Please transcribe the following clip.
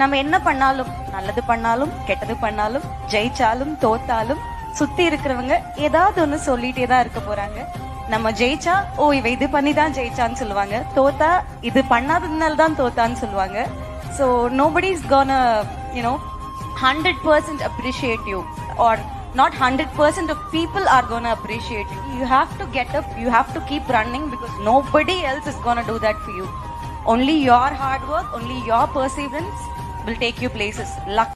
நம்ம என்ன பண்ணாலும், நல்லது பண்ணாலும் கெட்டது பண்ணாலும், ஜெயிச்சாலும் தோத்தாலும், சுத்தி இருக்கிறவங்க ஏதாவது ஒண்ணு சொல்லிட்டே தான் இருக்க போறாங்க. நம்ம ஜெயிச்சா ஓ இவ இது பண்ணி தான் ஜெயிச்சான்னு சொல்லுவாங்க, தோத்தா இது பண்ணாததுனால தான் தோத்தான்னு சொல்லுவாங்க. So nobody is gonna 100% appreciate you, or not 100% of people are gonna appreciate you. You have to get up, you have to keep running, because nobody else is gonna do that for you. Only your hard work, only your perseverance will take you places. Luck.